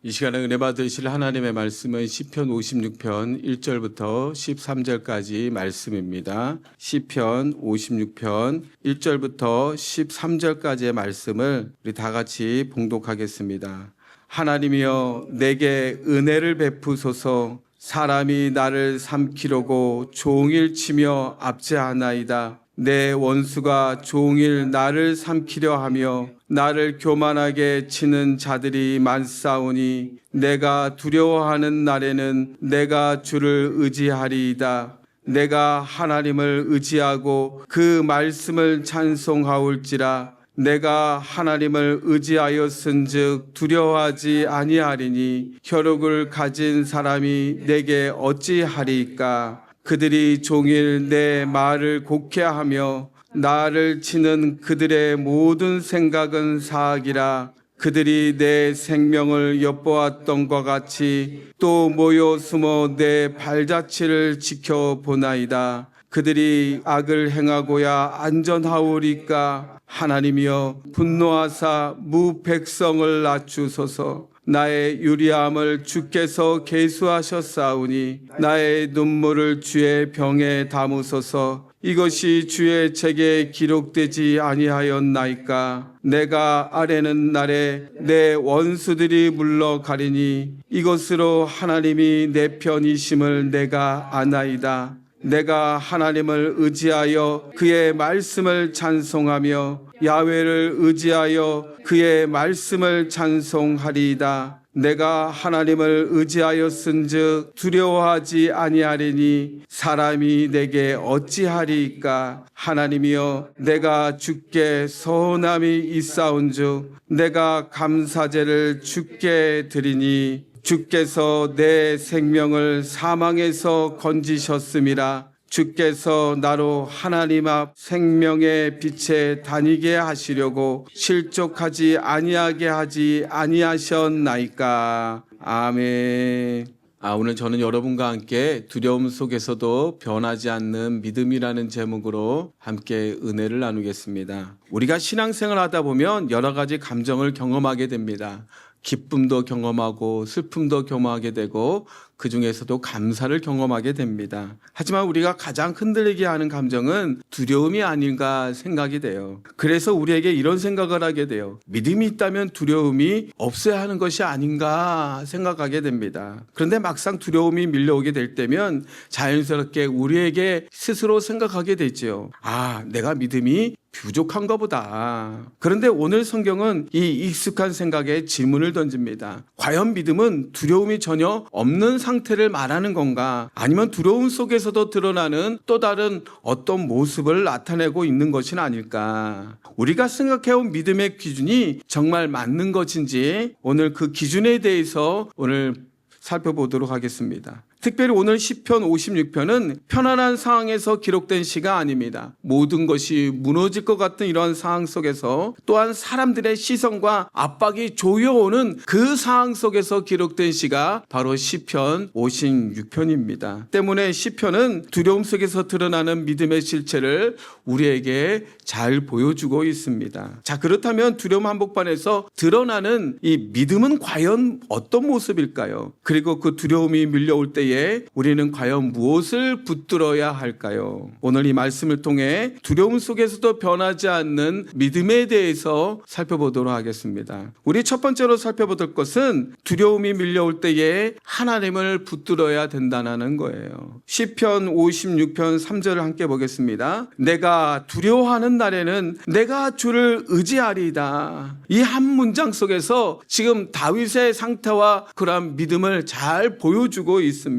이 시간에 은혜 받으실 하나님의 말씀은 시편 56편 1절부터 13절까지 말씀입니다. 시편 56편 1절부터 13절까지의 말씀을 우리 다 같이 봉독하겠습니다. 하나님이여 내게 은혜를 베푸소서. 사람이 나를 삼키려고 종일 치며 압제하나이다. 내 원수가 종일 나를 삼키려 하며 나를 교만하게 치는 자들이 많사오니 내가 두려워하는 날에는 내가 주를 의지하리이다. 내가 하나님을 의지하고 그 말씀을 찬송하올지라. 내가 하나님을 의지하였은즉 두려워하지 아니하리니 혈육을 가진 사람이 내게 어찌하리이까. 그들이 종일 내 말을 곡해하며 나를 치는 그들의 모든 생각은 사악이라. 그들이 내 생명을 엿보았던 것 같이 또 모여 숨어 내 발자취를 지켜보나이다. 그들이 악을 행하고야 안전하오리까. 하나님이여 분노하사 무백성을 낮추소서. 나의 유리함을 주께서 계수하셨사오니 나의 눈물을 주의 병에 담으소서. 이것이 주의 책에 기록되지 아니하였나이까. 내가 아뢰는 날에 내 원수들이 물러가리니 이것으로 하나님이 내 편이심을 내가 아나이다. 내가 하나님을 의지하여 그의 말씀을 찬송하며 야훼를 의지하여 그의 말씀을 찬송하리이다. 내가 하나님을 의지하였은즉 두려워하지 아니하리니 사람이 내게 어찌하리이까. 하나님이여 내가 주께 서운함이 있사온즉 내가 감사제를 주께 드리니 주께서 내 생명을 사망에서 건지셨음이라. 주께서 나로 하나님 앞 생명의 빛에 다니게 하시려고 실족하지 아니하게 하지 아니하셨나이까. 아멘. 오늘 저는 여러분과 함께 두려움 속에서도 변하지 않는 믿음이라는 제목으로 함께 은혜를 나누겠습니다. 우리가 신앙생활 하다 보면 여러 가지 감정을 경험하게 됩니다. 기쁨도 경험하고 슬픔도 경험하게 되고 그 중에서도 감사를 경험하게 됩니다. 하지만 우리가 가장 흔들리게 하는 감정은 두려움이 아닌가 생각이 돼요. 그래서 우리에게 이런 생각을 하게 돼요. 믿음이 있다면 두려움이 없어야 하는 것이 아닌가 생각하게 됩니다. 그런데 막상 두려움이 밀려오게 될 때면 자연스럽게 우리에게 스스로 생각하게 되죠. 내가 믿음이 부족한가 보다. 그런데 오늘 성경은 이 익숙한 생각에 질문을 던집니다. 과연 믿음은 두려움이 전혀 없는 상태를 말하는 건가? 아니면 두려움 속에서도 드러나는 또 다른 어떤 모습을 나타내고 있는 것은 아닐까? 우리가 생각해온 믿음의 기준이 정말 맞는 것인지 오늘 그 기준에 대해서 오늘 살펴보도록 하겠습니다. 특별히 오늘 시편 56편은 편안한 상황에서 기록된 시가 아닙니다. 모든 것이 무너질 것 같은 이러한 상황 속에서 또한 사람들의 시선과 압박이 조여오는 그 상황 속에서 기록된 시가 바로 시편 56편입니다. 때문에 시편은 두려움 속에서 드러나는 믿음의 실체를 우리에게 잘 보여주고 있습니다. 자, 그렇다면 두려움 한복판에서 드러나는 이 믿음은 과연 어떤 모습일까요? 그리고 그 두려움이 밀려올 때에 우리는 과연 무엇을 붙들어야 할까요? 오늘 이 말씀을 통해 두려움 속에서도 변하지 않는 믿음에 대해서 살펴보도록 하겠습니다. 우리 첫 번째로 살펴볼 것은 두려움이 밀려올 때에 하나님을 붙들어야 된다는 거예요. 시편 56편 3절을 함께 보겠습니다. 내가 두려워하는 날에는 내가 주를 의지하리이다. 이 한 문장 속에서 지금 다윗의 상태와 그러한 믿음을 잘 보여주고 있습니다.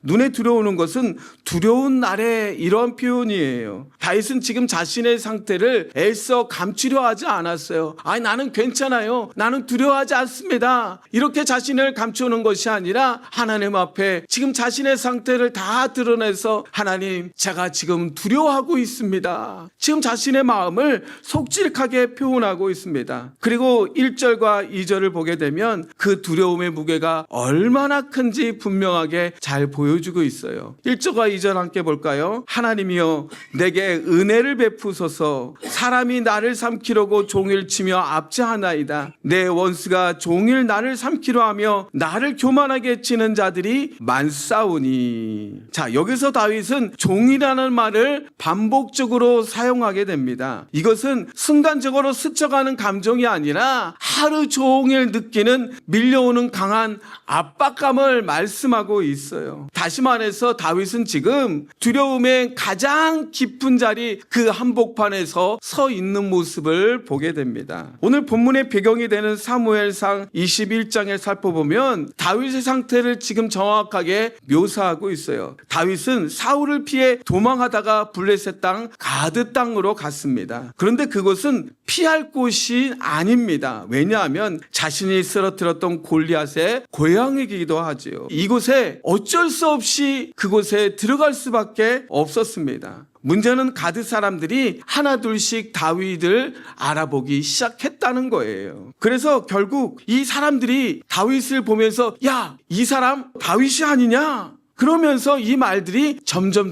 눈에 들어오는 것은 두려운 날에 이런 표현이에요. 다윗은 지금 자신의 상태를 애써 감추려 하지 않았어요. 나는 괜찮아요. 나는 두려워하지 않습니다. 이렇게 자신을 감추는 것이 아니라 하나님 앞에 지금 자신의 상태를 다 드러내서 하나님, 제가 지금 두려워하고 있습니다. 지금 자신의 마음을 속직하게 표현하고 있습니다. 그리고 1절과 2절을 보게 되면 그 두려움의 무게가 얼마나 큰지 분명하게 잘 보여주고 있어요. 1절과 2절 함께 볼까요? 하나님이여 내게 은혜를 베푸소서. 사람이 나를 삼키려고 종일 치며 압제하나이다. 내 원수가 종일 나를 삼키려 하며 나를 교만하게 치는 자들이 많사오니. 자, 여기서 다윗은 종이라는 말을 반복적으로 사용하게 됩니다. 이것은 순간적으로 스쳐가는 감정이 아니라 하루 종일 느끼는 밀려오는 강한 압박감을 말씀하고 있어요. 다시 말해서 다윗은 지금 두려움의 가장 깊은 자리, 그 한복판에서 서 있는 모습을 보게 됩니다. 오늘 본문의 배경이 되는 사무엘상 21장을 살펴보면 다윗의 상태를 지금 정확하게 묘사하고 있어요. 다윗은 사울을 피해 도망하다가 블레셋 땅 가드 땅으로 갔습니다. 그런데 그곳은 피할 곳이 아닙니다. 왜냐하면 자신이 쓰러뜨렸던 골리앗의 고향이기도 하지요. 이곳에 어쩔 수 없이 그곳에 들어갈 수밖에 없었습니다. 문제는 가드 사람들이 하나둘씩 다윗을 알아보기 시작했다는 거예요. 그래서 결국 이 사람들이 다윗을 보면서 야, 이 사람 다윗이 아니냐? 그러면서 이 말들이 점점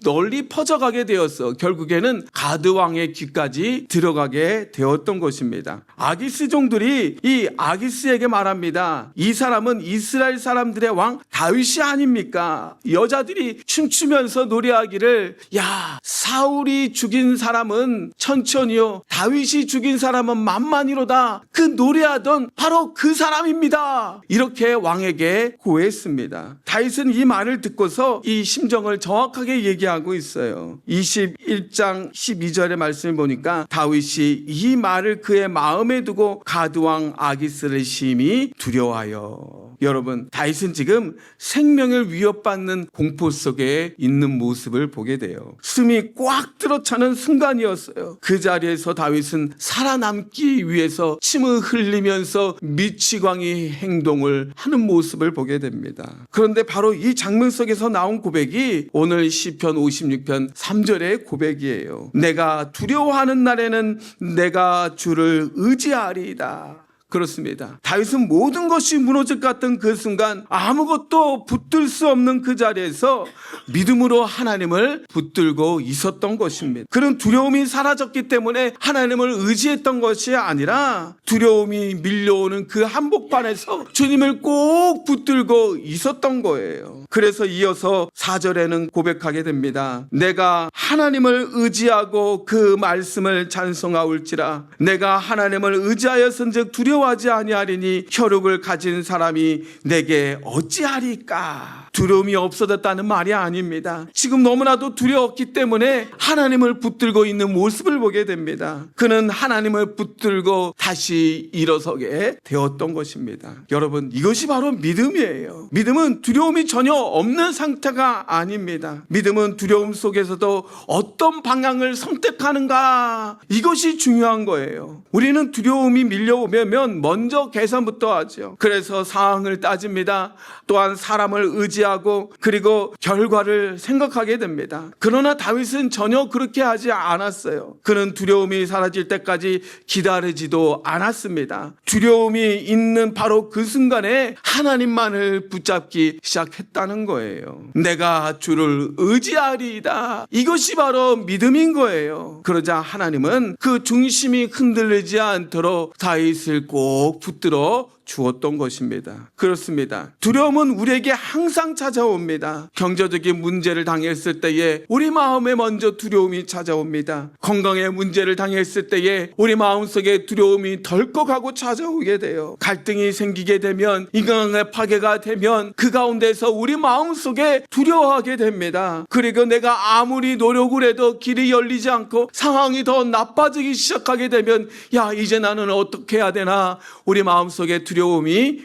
널리 퍼져가게 되었어. 결국에는 가드 왕의 귀까지 들어가게 되었던 것입니다. 아기스 종들이 이 아기스에게 말합니다. 이 사람은 이스라엘 사람들의 왕 다윗이 아닙니까? 여자들이 춤추면서 노래하기를 야, 사울이 죽인 사람은 천천히요, 다윗이 죽인 사람은 만만히로다. 그 노래하던 바로 그 사람입니다. 이렇게 왕에게 고했습니다. 다윗은 이 말을 듣고서 이 심정을 정확하게 얘기하고 있어요. 21장 12절의 말씀을 보니까 다윗이 이 말을 그의 마음에 두고 가드왕 아기스를 심히 두려워하여. 여러분, 다윗은 지금 생명을 위협받는 공포 속에 있는 모습을 보게 돼요. 숨이 꽉 들어차는 순간이었어요. 그 자리에서 다윗은 살아남기 위해서 침을 흘리면서 미치광이 행동을 하는 모습을 보게 됩니다. 그런데 바로 이 장면 속에서 나온 고백이 오늘 시편 56편 3절의 고백이에요. 내가 두려워하는 날에는 내가 주를 의지하리이다. 그렇습니다. 다윗은 모든 것이 무너질 것 같던 그 순간 아무것도 붙들 수 없는 그 자리에서 믿음으로 하나님을 붙들고 있었던 것입니다. 그런 두려움이 사라졌기 때문에 하나님을 의지했던 것이 아니라 두려움이 밀려오는 그 한복판에서 주님을 꼭 붙들고 있었던 거예요. 그래서 이어서 4절에는 고백하게 됩니다. 내가 하나님을 의지하고 그 말씀을 찬송하올지라. 내가 하나님을 의지하였은즉 두려워하지 아니하리니 혈육을 가진 사람이 내게 어찌하리까. 두려움이 없어졌다는 말이 아닙니다. 지금 너무나도 두려웠기 때문에 하나님을 붙들고 있는 모습을 보게 됩니다. 그는 하나님을 붙들고 다시 일어서게 되었던 것입니다. 여러분, 이것이 바로 믿음이에요. 믿음은 두려움이 전혀 없는 상태가 아닙니다. 믿음은 두려움 속에서도 어떤 방향을 선택하는가, 이것이 중요한 거예요. 우리는 두려움이 밀려오면 먼저 계산부터 하죠. 그래서 상황을 따집니다. 또한 사람을 의지하고 그리고 결과를 생각하게 됩니다. 그러나 다윗은 전혀 그렇게 하지 않았어요. 그는 두려움이 사라질 때까지 기다리지도 않았습니다. 두려움이 있는 바로 그 순간에 하나님만을 붙잡기 시작했다는 거예요. 내가 주를 의지하리이다. 이것이 바로 믿음인 거예요. 그러자 하나님은 그 중심이 흔들리지 않도록 다윗을 꼭 붙들어 주었던 것입니다. 그렇습니다. 두려움은 우리에게 항상 찾아옵니다. 경제적인 문제를 당했을 때에 우리 마음에 먼저 두려움이 찾아옵니다. 건강의 문제를 당했을 때에 우리 마음속에 두려움이 덜컥하고 찾아오게 돼요. 갈등이 생기게 되면, 인간관계 파괴가 되면 그 가운데서 우리 마음속에 두려워하게 됩니다. 그리고 내가 아무리 노력을 해도 길이 열리지 않고 상황이 더 나빠지기 시작하게 되면 야, 이제 나는 어떻게 해야 되나, 우리 마음속에 두려움이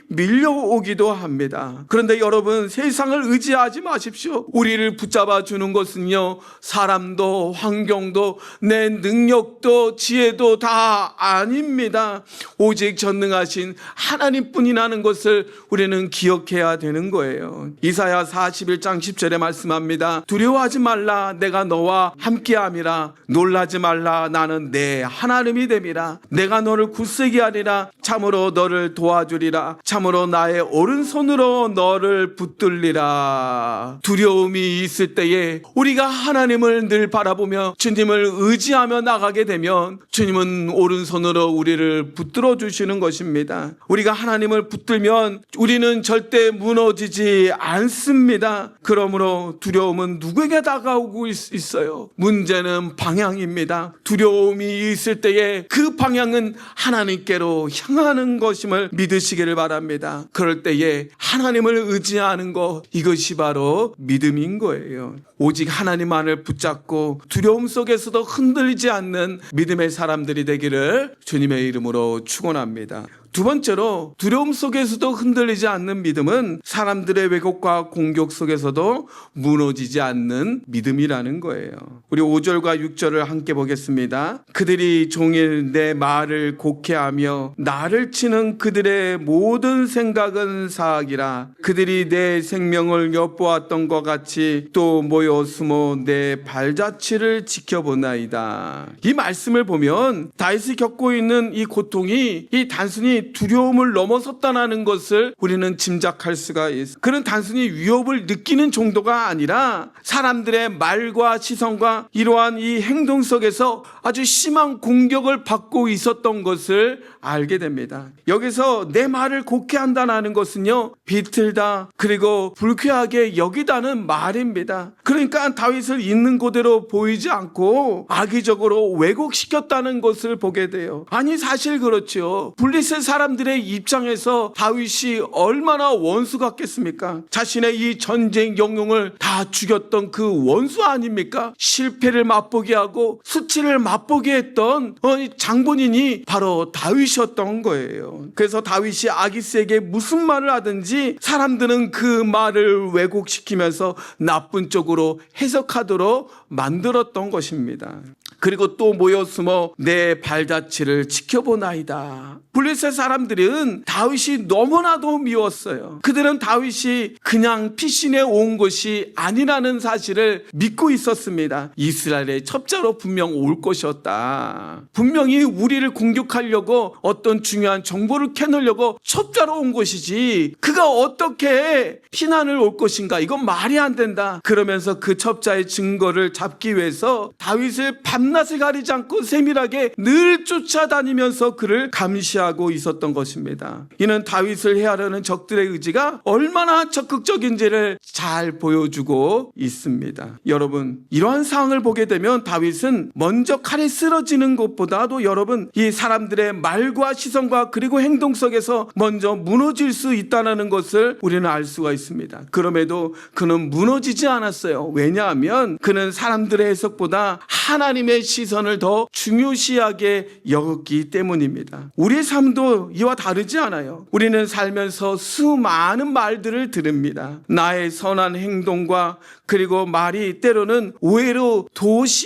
밀려오기도 합니다. 그런데 여러분, 세상을 의지하지 마십시오. 우리를 붙잡아 주는 것은요, 사람도 환경도 내 능력도 지혜도 다 아닙니다. 오직 전능하신 하나님뿐이라는 것을 우리는 기억해야 되는 거예요. 이사야 41장 10절에 말씀합니다. 두려워하지 말라, 내가 너와 함께함이라. 놀라지 말라, 나는 내 하나님이 됨이라. 내가 너를 굳세게 하리라. 참으로 너를 도와 도와주리라. 참으로 나의 오른손으로 너를 붙들리라. 두려움이 있을 때에 우리가 하나님을 늘 바라보며 주님을 의지하며 나가게 되면 주님은 오른손으로 우리를 붙들어 주시는 것입니다. 우리가 하나님을 붙들면 우리는 절대 무너지지 않습니다. 그러므로 두려움은 누구에게 다가오고 있어요? 문제는 방향입니다. 두려움이 있을 때에 그 방향은 하나님께로 향하는 것임을 믿으시기를 바랍니다. 그럴 때에 하나님을 의지하는 것, 이것이 바로 믿음인 거예요. 오직 하나님만을 붙잡고 두려움 속에서도 흔들리지 않는 믿음의 사람들이 되기를 주님의 이름으로 축원합니다. 두 번째로 두려움 속에서도 흔들리지 않는 믿음은 사람들의 왜곡과 공격 속에서도 무너지지 않는 믿음이라는 거예요. 우리 5절과 6절을 함께 보겠습니다. 그들이 종일 내 말을 곡해하며 나를 치는 그들의 모든 생각은 사악이라. 그들이 내 생명을 엿보았던 것 같이 또 모여 숨어 내 발자취를 지켜보나이다. 이 말씀을 보면 다윗이 겪고 있는 이 고통이 이 단순히 두려움을 넘어섰다는 것을 우리는 짐작할 수가 있어요. 그는 단순히 위협을 느끼는 정도가 아니라 사람들의 말과 시선과 이러한 이 행동 속에서 아주 심한 공격을 받고 있었던 것을 알게 됩니다. 여기서 내 말을 곡해한다는 것은요, 비틀다 그리고 불쾌하게 여기다는 말입니다. 그러니까 다윗을 있는 그대로 보이지 않고 악의적으로 왜곡시켰다는 것을 보게 돼요. 아니 사실 그렇죠. 블레셋 사람들의 입장에서 다윗이 얼마나 원수 같겠습니까? 자신의 이 전쟁 영웅을 다 죽였던 그 원수 아닙니까? 실패를 맛보게 하고 수치를 맛보게 했던 장본인이 바로 다윗이었던 거예요. 그래서 다윗이 아기스에게 무슨 말을 하든지 사람들은 그 말을 왜곡시키면서 나쁜 쪽으로 해석하도록 만들었던 것입니다. 그리고 또 모여 숨어 내 발자취를 지켜보나이다. 블레셋 사람들은 다윗이 너무나도 미웠어요. 그들은 다윗이 그냥 피신해 온 것이 아니라는 사실을 믿고 있었습니다. 이스라엘의 첩자로 분명 올 것이었다. 분명히 우리를 공격하려고 어떤 중요한 정보를 캐내려고 첩자로 온 것이지 그가 어떻게 피난을 올 것인가, 이건 말이 안 된다. 그러면서 그 첩자의 증거를 잡기 위해서 다윗을 밤낮을 가리지 않고 세밀하게 늘 쫓아다니면서 그를 감시하고 있었던 것입니다. 이는 다윗을 해하려는 적들의 의지가 얼마나 적극적인지를 잘 보여주고 있습니다. 여러분, 이러한 상황을 보게 되면 다윗은 먼저 칼에 쓰러지는 것보다도 여러분, 이 사람들의 말과 시선과 그리고 행동 속에서 먼저 무너질 수 있다는 것을 우리는 알 수가 있습니다. 그럼에도 그는 무너지지 않았어요. 왜냐하면 그는 사람들의 해석보다 하나님의 시선을 더 중요시하게 여겼기 때문입니다. 우리의 삶도 이와 다르지 않아요. 우리는 살면서 수많은 말들을 들읍니다. 나의 선한 행동과 그리고 말이 때로는 오해로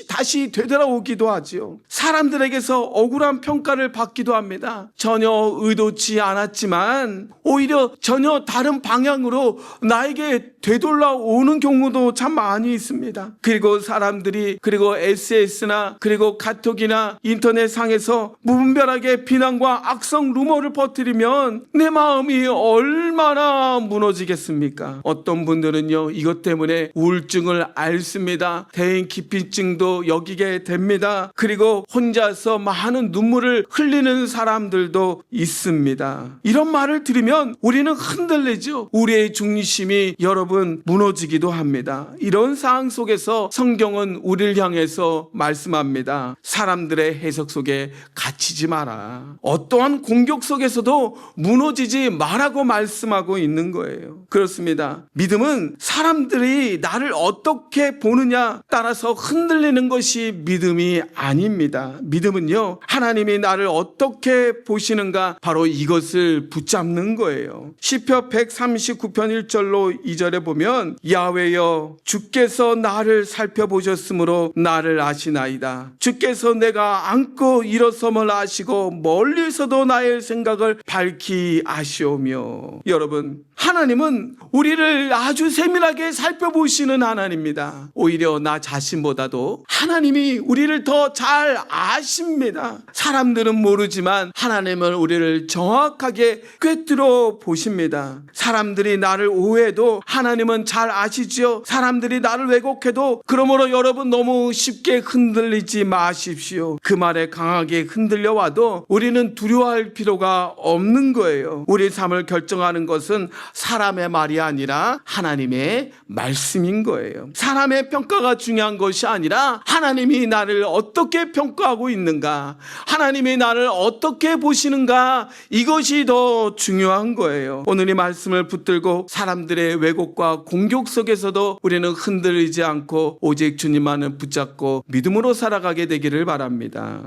다시 되돌아오기도 하지요. 사람들에게서 억울한 평가를 받기도 합니다. 전혀 의도치 않았지만 오히려 전혀 다른 방향으로 나에게 되돌아오는 경우도 참 많이 있습니다. 그리고 사람들이 그리고 SNS나 그리고 카톡이나 인터넷상에서 무분별하게 비난과 악성 루머를 퍼뜨리면 내 마음이 얼마나 무너지겠습니까? 어떤 분들은요, 이것 때문에 우울증을 앓습니다. 대인기피증도 여기게 됩니다. 그리고 혼자서 많은 눈물을 흘리는 사람들도 있습니다. 이런 말을 들으면 우리는 흔들리죠. 우리의 중심이 여러분 무너지기도 합니다. 이런 상황 속에서 성경은 우리를 향해서 말씀합니다. 사람들의 해석 속에 갇히지 마라. 어떠한 공격 속에서도 무너지지 말라고 말씀하고 있는 거예요. 그렇습니다. 믿음은 사람들이 나를 어떻게 보느냐 따라서 흔들리는 것이 믿음이 아닙니다. 믿음은요, 하나님이 나를 어떻게 보시는가, 바로 이것을 붙잡는 거예요. 시편 139편 1절로 2절에 보면 야훼여 주께서 나를 살펴보셨으므로 나를 아시나이다. 하나이다. 주께서 내가 앉고 일어섬을 아시고 멀리서도 나의 생각을 밝히 아시오며. 여러분, 하나님은 우리를 아주 세밀하게 살펴보시는 하나님입니다. 오히려 나 자신보다도 하나님이 우리를 더 잘 아십니다. 사람들은 모르지만 하나님은 우리를 정확하게 꿰뚫어 보십니다. 사람들이 나를 오해해도 하나님은 잘 아시지요. 사람들이 나를 왜곡해도 그러므로 여러분 너무 쉽게 흔들리지 마십시오. 그 말에 강하게 흔들려 와도 우리는 두려워할 필요가 없는 거예요. 우리 삶을 결정하는 것은 사람의 말이 아니라 하나님의 말씀인 거예요. 사람의 평가가 중요한 것이 아니라 하나님이 나를 어떻게 평가하고 있는가, 하나님이 나를 어떻게 보시는가, 이것이 더 중요한 거예요. 오늘 이 말씀을 붙들고 사람들의 왜곡과 공격 속에서도 우리는 흔들리지 않고 오직 주님만을 붙잡고 믿음으로 살아가게 되기를 바랍니다.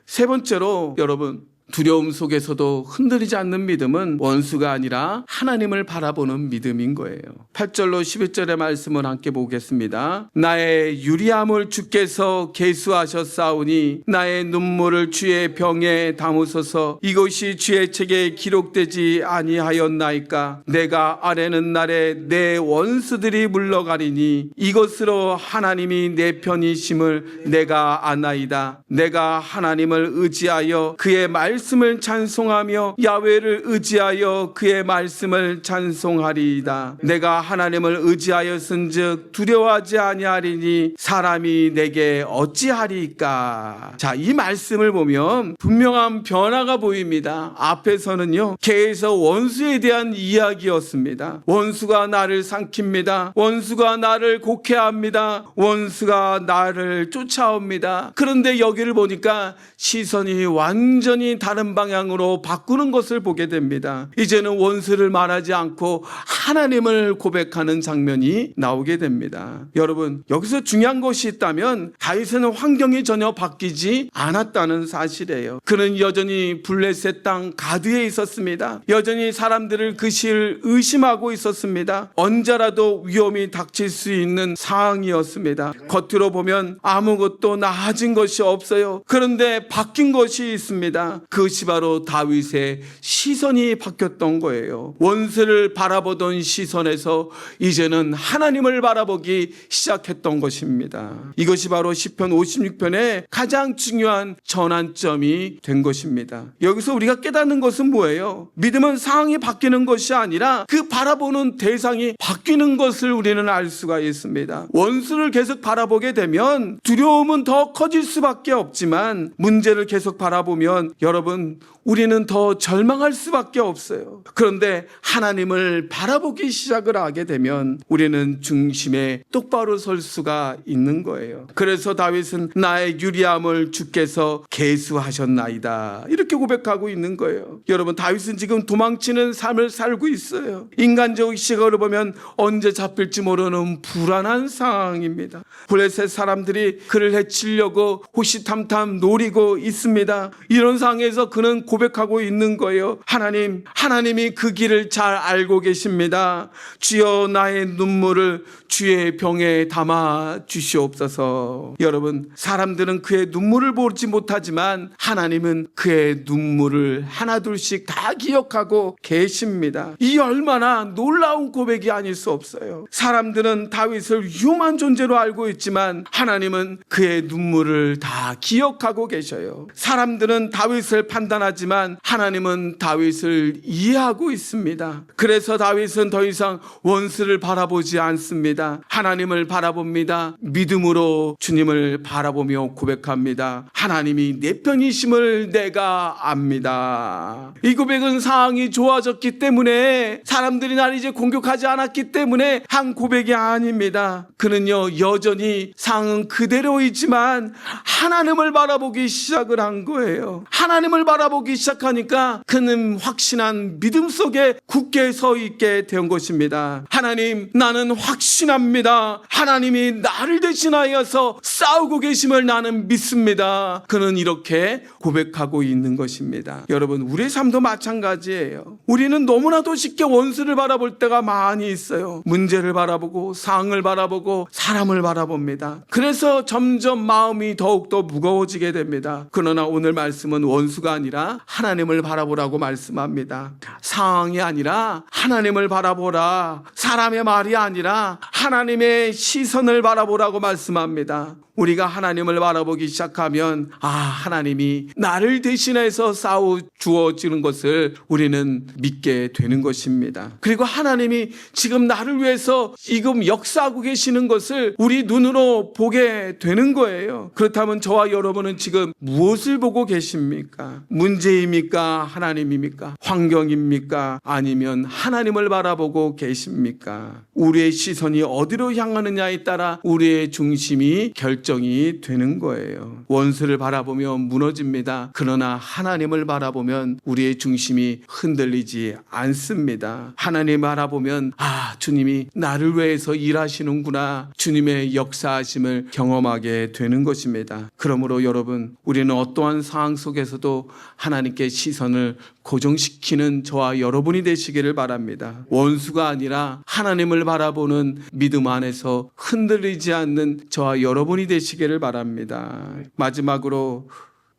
세 번째로, 여러분, 두려움 속에서도 흔들리지 않는 믿음은 원수가 아니라 하나님을 바라보는 믿음인 거예요. 8절로 11절의 말씀을 함께 보겠습니다. 나의 유리함을 주께서 계수하셨사오니 나의 눈물을 주의 병에 담으소서. 이것이 주의 책에 기록되지 아니하였나이까. 내가 아뢰는 날에 내 원수들이 물러가리니 이것으로 하나님이 내 편이심을 내가 아나이다. 내가 하나님을 의지하여 그의 말씀을 찬송하며 야훼를 의지하여 그의 말씀을 찬송하리이다. 내가 하나님을 의지하였은즉 두려워하지 아니하리니 사람이 내게 어찌하리이까. 자, 이 말씀을 보면 분명한 변화가 보입니다. 앞에서는요, 계에서 원수에 대한 이야기였습니다. 원수가 나를 삼킵니다. 원수가 나를 곡해합니다. 원수가 나를 쫓아옵니다. 그런데 여기를 보니까 시선이 완전히 다른 방향으로 바꾸는 것을 보게 됩니다. 이제는 원수를 말하지 않고 하나님을 고백하는 장면이 나오게 됩니다. 여러분, 여기서 중요한 것이 있다면 다윗은 환경이 전혀 바뀌지 않았다는 사실이에요. 그는 여전히 블레셋 땅 가드에 있었습니다. 여전히 사람들을 그 시를 의심하고 있었습니다. 언제라도 위험이 닥칠 수 있는 상황이었습니다. 겉으로 보면 아무것도 나아진 것이 없어요. 그런데 바뀐 것이 있습니다. 그것이 바로 다윗의 시선이 바뀌었던 거예요. 원수를 바라보던 시선에서 이제는 하나님을 바라보기 시작했던 것입니다. 이것이 바로 시편 56편의 가장 중요한 전환점이 된 것입니다. 여기서 우리가 깨닫는 것은 뭐예요? 믿음은 상황이 바뀌는 것이 아니라 그 바라보는 대상이 바뀌는 것을 우리는 알 수가 있습니다. 원수를 계속 바라보게 되면 두려움은 더 커질 수밖에 없지만 문제를 계속 바라보면 여러분, 우리는 더 절망할 수밖에 없어요. 그런데 하나님을 바라보기 시작을 하게 되면 우리는 중심에 똑바로 설 수가 있는 거예요. 그래서 다윗은 나의 유리함을 주께서 계수하셨나이다, 이렇게 고백하고 있는 거예요. 여러분, 다윗은 지금 도망치는 삶을 살고 있어요. 인간적 시각으로 보면 언제 잡힐지 모르는 불안한 상황입니다. 블레셋 사람들이 그를 해치려고 호시탐탐 노리고 있습니다. 이런 상황에서 그는 고백하고 있는 거예요. 하나님이 그 길을 잘 알고 계십니다. 주여 나의 눈물을 주의 병에 담아 주시옵소서. 여러분, 사람들은 그의 눈물을 보지 못하지만 하나님은 그의 눈물을 하나둘씩 다 기억하고 계십니다. 이 얼마나 놀라운 고백이 아닐 수 없어요. 사람들은 다윗을 위험한 존재로 알고 있지만 하나님은 그의 눈물을 다 기억하고 계셔요. 사람들은 다윗을 판단하지만 하나님은 다윗을 이해하고 있습니다. 그래서 다윗은 더 이상 원수를 바라보지 않습니다. 하나님을 바라봅니다. 믿음으로 주님을 바라보며 고백합니다. 하나님이 내 편이심을 내가 압니다. 이 고백은 상황이 좋아졌기 때문에, 사람들이 나를 이제 공격하지 않았기 때문에 한 고백이 아닙니다. 그는요, 여전히 상황은 그대로이지만 하나님을 바라보기 시작을 한 거예요. 하나님을 하나님을 바라보기 시작하니까 그는 확신한 믿음 속에 굳게 서 있게 된 것입니다. 하나님, 나는 확신합니다. 하나님이 나를 대신하여서 싸우고 계심을 나는 믿습니다. 그는 이렇게 고백하고 있는 것입니다. 여러분, 우리의 삶도 마찬가지예요. 우리는 너무나도 쉽게 원수를 바라볼 때가 많이 있어요. 문제를 바라보고 상황을 바라보고 사람을 바라봅니다. 그래서 점점 마음이 더욱더 무거워지게 됩니다. 그러나 오늘 말씀은 원수가 아니라 하나님을 바라보라고 말씀합니다. 상황이 아니라 하나님을 바라보라. 사람의 말이 아니라 하나님의 시선을 바라보라고 말씀합니다. 우리가 하나님을 바라보기 시작하면 하나님이 나를 대신해서 싸워 주어지는 것을 우리는 믿게 되는 것입니다. 그리고 하나님이 지금 나를 위해서 지금 역사하고 계시는 것을 우리 눈으로 보게 되는 거예요. 그렇다면 저와 여러분은 지금 무엇을 보고 계십니까? 문제입니까? 하나님입니까? 환경입니까? 아니면 하나님을 바라보고 계십니까? 우리의 시선이 어디로 향하느냐에 따라 우리의 중심이 결정이 되는 거예요. 원수를 바라보며 무너집니다. 그러나 하나님을 바라보면 우리의 중심이 흔들리지 않습니다. 하나님 바라보면 주님이 나를 위해서 일하시는구나. 주님의 역사하심을 경험하게 되는 것입니다. 그러므로 여러분, 우리는 어떠한 상황 속에서도 하나님께 시선을 고정시키는 저와 여러분이 되시기를 바랍니다. 원수가 아니라 하나님을 바라보는 믿음 안에서 흔들리지 않는 저와 여러분이 되시기를 바랍니다. 마지막으로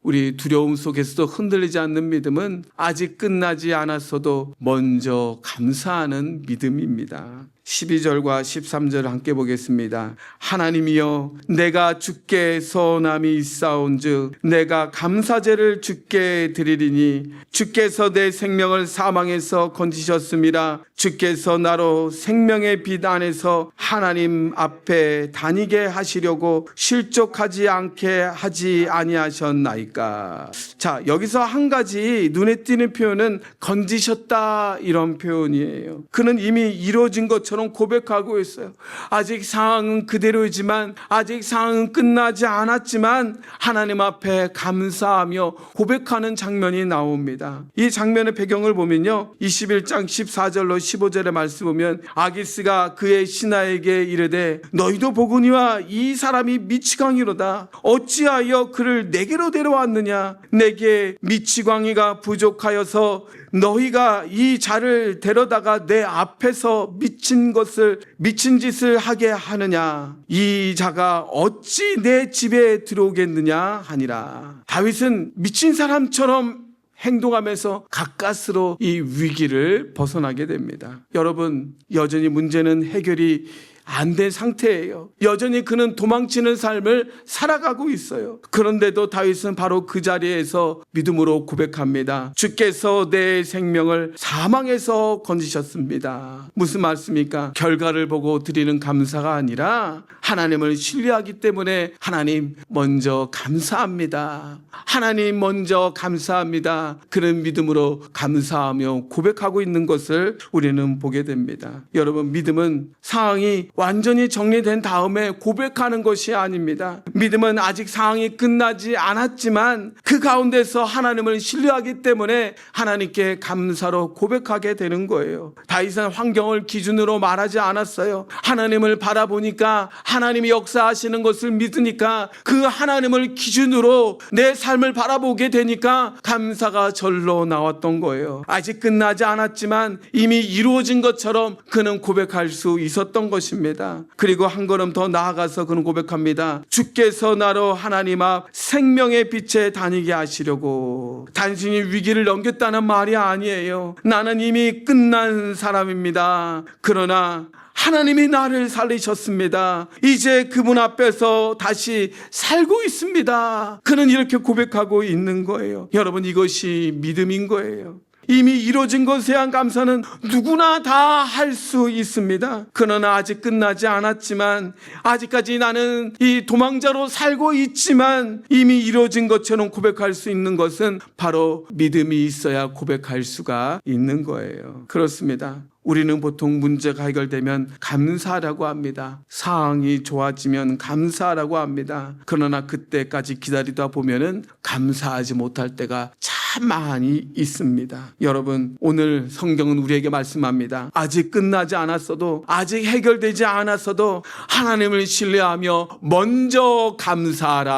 우리 두려움 속에서도 흔들리지 않는 믿음은 아직 끝나지 않았어도 먼저 감사하는 믿음입니다. 12절과 13절을 함께 보겠습니다. 하나님이여, 내가 주께 서원함이 있사온즉 내가 감사제를 주께 드리리니 주께서 내 생명을 사망에서 건지셨음이라. 주께서 나로 생명의 빛 안에서 하나님 앞에 다니게 하시려고 실족하지 않게 하지 아니하셨나이까. 자, 여기서 한 가지 눈에 띄는 표현은 건지셨다, 이런 표현이에요. 그는 이미 이루어진 것처럼 고백하고 있어요. 아직 상황은 그대로이지만, 아직 상황은 끝나지 않았지만 하나님 앞에 감사하며 고백하는 장면이 나옵니다. 이 장면의 배경을 보면요, 21장 14절로 15절의 말씀 보면 아기스가 그의 신하에게 이르되 너희도 보거니와 이 사람이 미치광이로다. 어찌하여 그를 내게로 데려왔느냐? 내게 미치광이가 부족하여서 너희가 이 자를 데려다가 내 앞에서 미친 짓을 하게 하느냐? 이 자가 어찌 내 집에 들어오겠느냐 하니라. 다윗은 미친 사람처럼 행동하면서 가까스로 이 위기를 벗어나게 됩니다. 여러분, 여전히 문제는 해결이 안 된 상태예요. 여전히 그는 도망치는 삶을 살아가고 있어요. 그런데도 다윗은 바로 그 자리에서 믿음으로 고백합니다. 주께서 내 생명을 사망에서 건지셨습니다. 무슨 말씀입니까? 결과를 보고 드리는 감사가 아니라 하나님을 신뢰하기 때문에 하나님 먼저 감사합니다. 하나님 먼저 감사합니다. 그런 믿음으로 감사하며 고백하고 있는 것을 우리는 보게 됩니다. 여러분, 믿음은 상황이 완전히 정리된 다음에 고백하는 것이 아닙니다. 믿음은 아직 상황이 끝나지 않았지만 그 가운데서 하나님을 신뢰하기 때문에 하나님께 감사로 고백하게 되는 거예요. 다윗은 환경을 기준으로 말하지 않았어요. 하나님을 바라보니까, 하나님이 역사하시는 것을 믿으니까, 그 하나님을 기준으로 내 삶을 바라보게 되니까 감사가 절로 나왔던 거예요. 아직 끝나지 않았지만 이미 이루어진 것처럼 그는 고백할 수 있었던 것입니다. 그리고 한 걸음 더 나아가서 그는 고백합니다. 주께서 나로 하나님 앞 생명의 빛에 다니게 하시려고. 단순히 위기를 넘겼다는 말이 아니에요. 나는 이미 끝난 사람입니다. 그러나 하나님이 나를 살리셨습니다. 이제 그분 앞에서 다시 살고 있습니다. 그는 이렇게 고백하고 있는 거예요. 여러분, 이것이 믿음인 거예요. 이미 이루어진 것에 대한 감사는 누구나 다 할 수 있습니다. 그러나 아직 끝나지 않았지만, 아직까지 나는 이 도망자로 살고 있지만 이미 이루어진 것처럼 고백할 수 있는 것은 바로 믿음이 있어야 고백할 수가 있는 거예요. 그렇습니다. 우리는 보통 문제가 해결되면 감사하라고 합니다. 상황이 좋아지면 감사하라고 합니다. 그러나 그때까지 기다리다 보면은 감사하지 못할 때가 참 많이 있습니다. 여러분, 오늘 성경은 우리에게 말씀합니다. 아직 끝나지 않았어도, 아직 해결되지 않았어도 하나님을 신뢰하며 먼저 감사하라.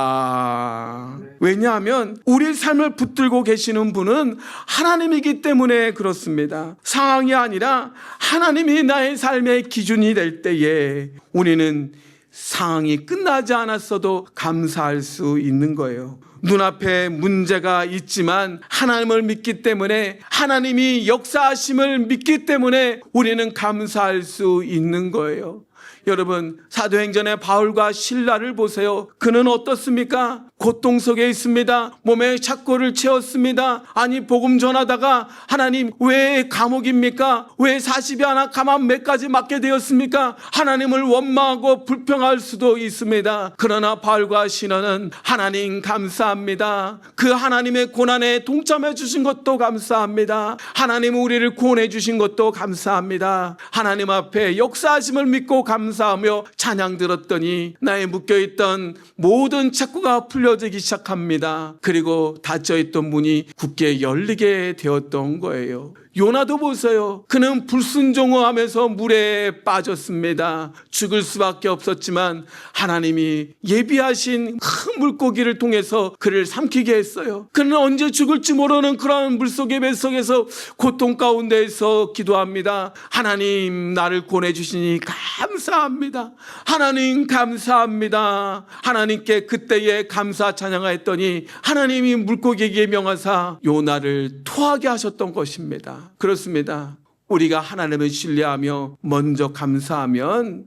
왜냐하면 우리 삶을 붙들고 계시는 분은 하나님이기 때문에 그렇습니다. 상황이 아니라 하나님이 나의 삶의 기준이 될 때에 우리는 상황이 끝나지 않았어도 감사할 수 있는 거예요. 눈앞에 문제가 있지만 하나님을 믿기 때문에, 하나님이 역사하심을 믿기 때문에 우리는 감사할 수 있는 거예요. 여러분, 사도행전의 바울과 실라를 보세요. 그는 어떻습니까? 고통 속에 있습니다. 몸에 착고를 채웠습니다. 아니, 복음 전하다가 하나님 왜 감옥입니까? 왜 40이 하나 가만 몇 가지 맞게 되었습니까? 하나님을 원망하고 불평할 수도 있습니다. 그러나 바울과 시라는 하나님 감사합니다. 그 하나님의 고난에 동참해 주신 것도 감사합니다. 하나님 우리를 구원해 주신 것도 감사합니다. 하나님 앞에 역사하심을 믿고 감사하며 찬양 들었더니 나의 묶여있던 모든 착고가 풀려지기 시작합니다. 그리고 닫혀있던 문이 굳게 열리게 되었던 거예요. 요나도 보세요. 그는 불순종하면서 물에 빠졌습니다. 죽을 수밖에 없었지만 하나님이 예비하신 큰 물고기를 통해서 그를 삼키게 했어요. 그는 언제 죽을지 모르는 그런 물속의 뱃속에서 고통 가운데에서 기도합니다. 하나님, 나를 구원해 주시니 감사합니다. 하나님 감사합니다. 하나님께 그때에 감사 찬양하였더니 하나님이 물고기에게 명하사 요나를 토하게 하셨던 것입니다. 그렇습니다. 우리가 하나님을 신뢰하며 먼저 감사하면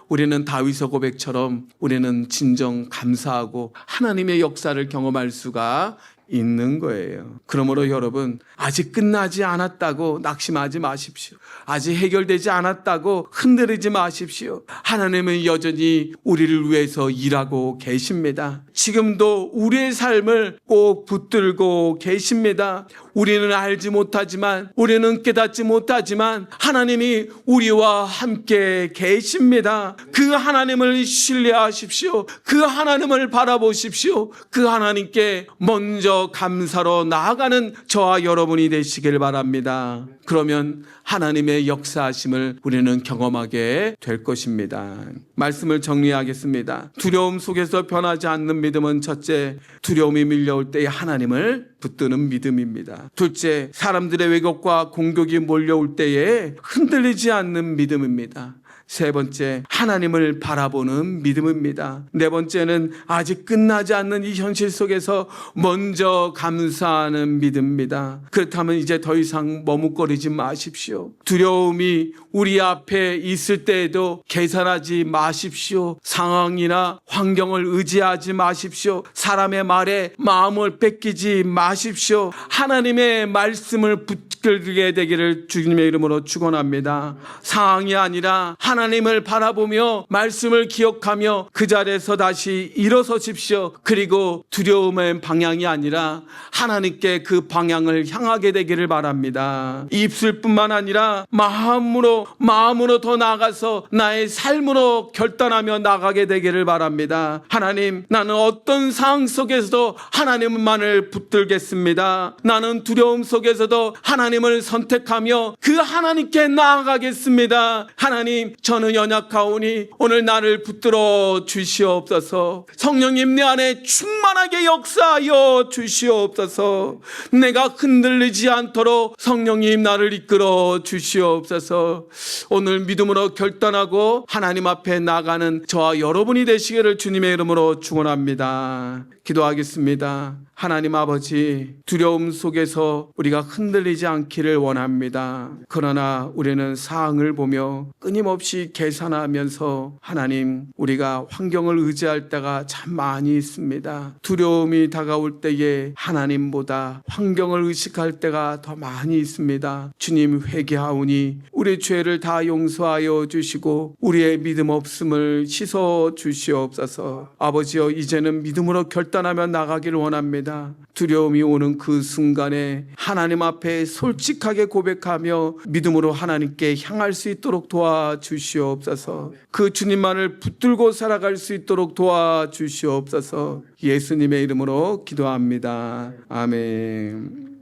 우리는 다윗의 고백처럼 우리는 진정 감사하고 하나님의 역사를 경험할 수가 있는 거예요. 그러므로 여러분, 아직 끝나지 않았다고 낙심하지 마십시오. 아직 해결되지 않았다고 흔들리지 마십시오. 하나님은 여전히 우리를 위해서 일하고 계십니다. 지금도 우리의 삶을 꼭 붙들고 계십니다. 우리는 알지 못하지만, 우리는 깨닫지 못하지만 하나님이 우리와 함께 계십니다. 그 하나님을 신뢰하십시오. 그 하나님을 바라보십시오. 그 하나님께 먼저 감사로 나아가는 저와 여러분이 되시길 바랍니다. 그러면 하나님의 역사하심을 우리는 경험하게 될 것입니다. 말씀을 정리하겠습니다. 두려움 속에서 변하지 않는 믿음은 첫째, 두려움이 밀려올 때에 하나님을 붙드는 믿음입니다. 둘째, 사람들의 왜곡과 공격이 몰려올 때에 흔들리지 않는 믿음입니다. 세 번째, 하나님을 바라보는 믿음입니다. 네 번째는 아직 끝나지 않는 이 현실 속에서 먼저 감사하는 믿음입니다. 그렇다면 이제 더 이상 머뭇거리지 마십시오. 두려움이 우리 앞에 있을 때에도 계산하지 마십시오. 상황이나 환경을 의지하지 마십시오. 사람의 말에 마음을 뺏기지 마십시오. 하나님의 말씀을 붙들게 되기를 주님의 이름으로 축원합니다. 상황이 아니라 하나님을 바라보며 말씀을 기억하며 그 자리에서 다시 일어서십시오. 그리고 두려움의 방향이 아니라 하나님께 그 방향을 향하게 되기를 바랍니다. 입술뿐만 아니라 마음으로 더 나아가서 나의 삶으로 결단하며 나가게 되기를 바랍니다. 하나님, 나는 어떤 상황 속에서도 하나님만을 붙들겠습니다. 나는 두려움 속에서도 하나님을 선택하며 그 하나님께 나아가겠습니다. 하나님, 저는 연약하오니 오늘 나를 붙들어 주시옵소서. 성령님, 내 안에 충만하게 역사하여 주시옵소서. 내가 흔들리지 않도록 성령님 나를 이끌어 주시옵소서. 오늘 믿음으로 결단하고 하나님 앞에 나가는 저와 여러분이 되시기를 주님의 이름으로 축원합니다. 기도하겠습니다. 하나님 아버지, 두려움 속에서 우리가 흔들리지 않기를 원합니다. 그러나 우리는 상황을 보며 끊임없이 계산하면서 하나님, 우리가 환경을 의지할 때가 참 많이 있습니다. 두려움이 다가올 때에 하나님보다 환경을 의식할 때가 더 많이 있습니다. 주님, 회개하오니 우리 죄를 다 용서하여 주시고 우리의 믿음 없음을 씻어 주시옵소서. 아버지여, 이제는 믿음으로 결단하며 나가기를 원합니다. 두려움이 오는 그 순간에 하나님 앞에 솔직하게 고백하며 믿음으로 하나님께 향할 수 있도록 도와주시옵소서. 그 주님만을 붙들고 살아갈 수 있도록 도와주시옵소서. 예수님의 이름으로 기도합니다. 아멘.